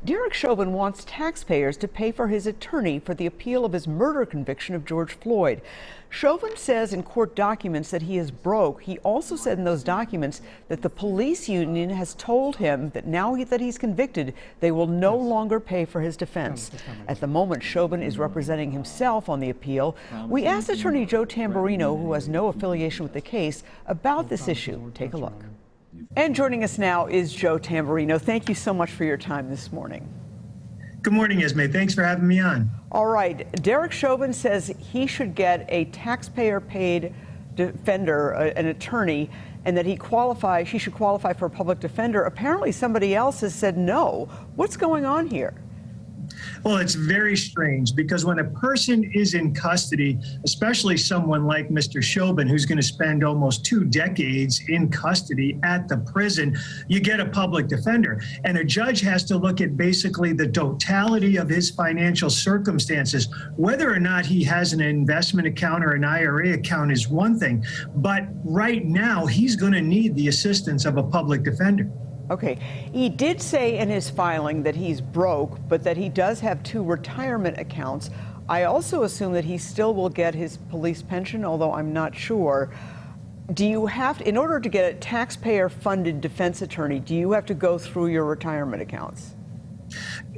Derek Chauvin wants taxpayers to pay for his attorney for the appeal of his murder conviction of George Floyd. Chauvin says in court documents that he is broke. He also said in those documents that the police union has told him that now that he's convicted, they will no longer pay for his defense. At the moment, Chauvin is representing himself on the appeal. We asked attorney Joe Tamburino, who has no affiliation with the case, about this issue. Take a look. And joining us now is Joe Tamburino. Thank you so much for your time this morning. Good morning, Esme. Thanks for having me on. All right. Derek Chauvin says he should get a taxpayer-paid defender, an attorney, and that he should qualify for a public defender. Apparently somebody else has said no. What's going on here? Well, it's very strange because when a person is in custody, especially someone like Mr. Chauvin, who's going to spend almost 2 decades in custody at the prison, you get a public defender. And a judge has to look at basically the totality of his financial circumstances. Whether or not he has an investment account or an IRA account is one thing, but right now he's going to need the assistance of a public defender. Okay. He did say in his filing that he's broke, but that he does have 2 retirement accounts. I also assume that he still will get his police pension, although I'm not sure. Do you have to, in order to get a taxpayer-funded defense attorney, do you have to go through your retirement accounts?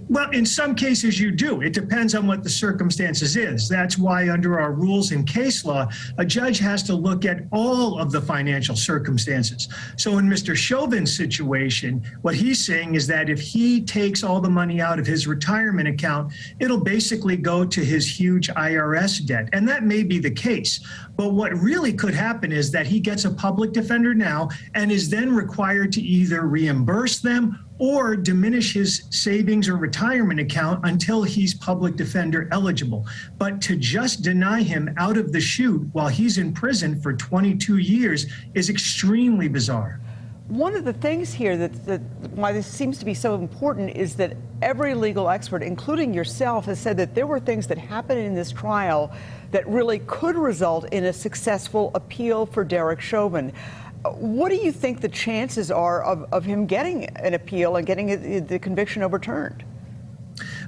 Well, in some cases you do. It depends on what the circumstances is. That's why under our rules and case law, a judge has to look at all of the financial circumstances. So in Mr. Chauvin's situation, what he's saying is that if he takes all the money out of his retirement account, it'll basically go to his huge IRS debt. And that may be the case. But what really could happen is that he gets a public defender now and is then required to either reimburse them or diminish his savings or retirement account until he's public defender eligible. But to just deny him out of the chute while he's in prison for 22 years is extremely bizarre. One of the things here that why this seems to be so important is that every legal expert, including yourself, has said that there were things that happened in this trial that really could result in a successful appeal for Derek Chauvin. What do you think the chances are of him getting an appeal and getting the conviction overturned?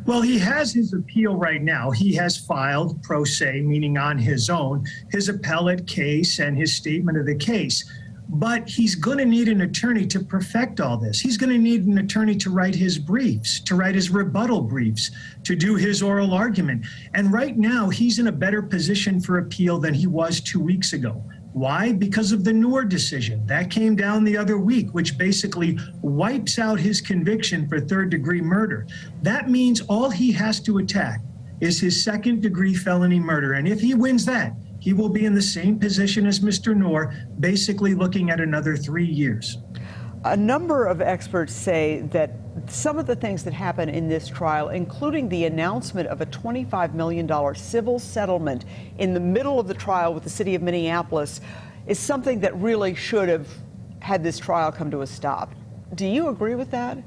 Well, he has his appeal right now. He has filed pro se, meaning on his own, his appellate case and his statement of the case. But he's going to need an attorney to perfect all this. He's going to need an attorney to write his briefs, to write his rebuttal briefs, to do his oral argument. And right now, he's in a better position for appeal than he was 2 weeks ago. Why? Because of the Noor decision. That came down the other week, which basically wipes out his conviction for third-degree murder. That means all he has to attack is his second-degree felony murder. And if he wins that, he will be in the same position as Mr. Noor, basically looking at another 3 years. A number of experts say that some of the things that happened in this trial, including the announcement of a $25 million civil settlement in the middle of the trial with the city of Minneapolis, is something that really should have had this trial come to a stop. Do you agree with that?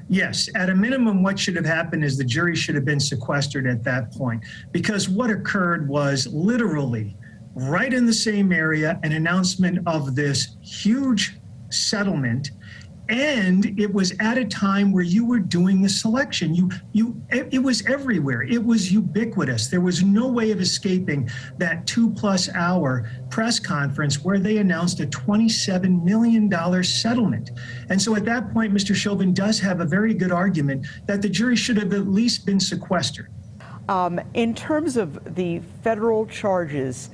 Yes, at a minimum, what should have happened is the jury should have been sequestered at that point, because what occurred was literally right in the same area, an announcement of this huge settlement, and it was at a time where you were doing the selection. It was everywhere. It was ubiquitous. There was no way of escaping that 2+ hour press conference where they announced a $27 million settlement. And so at that point, Mr. Chauvin does have a very good argument that the jury should have at least been sequestered. In terms of the federal charges,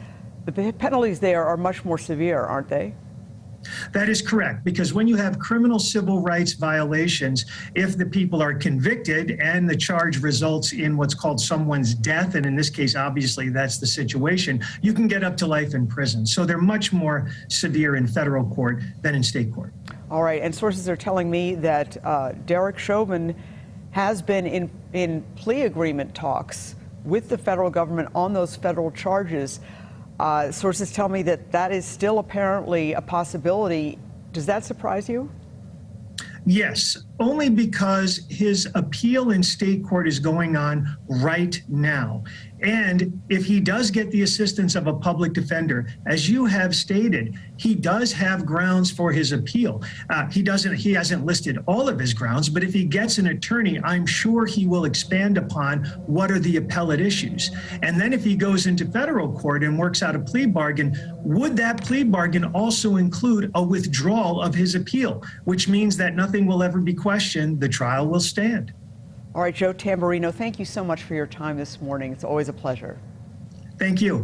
the penalties there are much more severe, aren't they? That is correct, because when you have criminal civil rights violations, if the people are convicted and the charge results in what's called someone's death, and in this case, obviously, that's the situation, you can get up to life in prison. So they're much more severe in federal court than in state court. All right, and sources are telling me that Derek Chauvin has been in plea agreement talks with the federal government on those federal charges. Sources tell me that that is still apparently a possibility. Does that surprise you? Yes, only because his appeal in state court is going on right now. And if he does get the assistance of a public defender, as you have stated, he does have grounds for his appeal. He hasn't listed all of his grounds, but if he gets an attorney, I'm sure he will expand upon what are the appellate issues. And then if he goes into federal court and works out a plea bargain, would that plea bargain also include a withdrawal of his appeal, which means that nothing will ever be questioned, the trial will stand. All right, Joe Tamburino, thank you so much for your time this morning. It's always a pleasure. Thank you.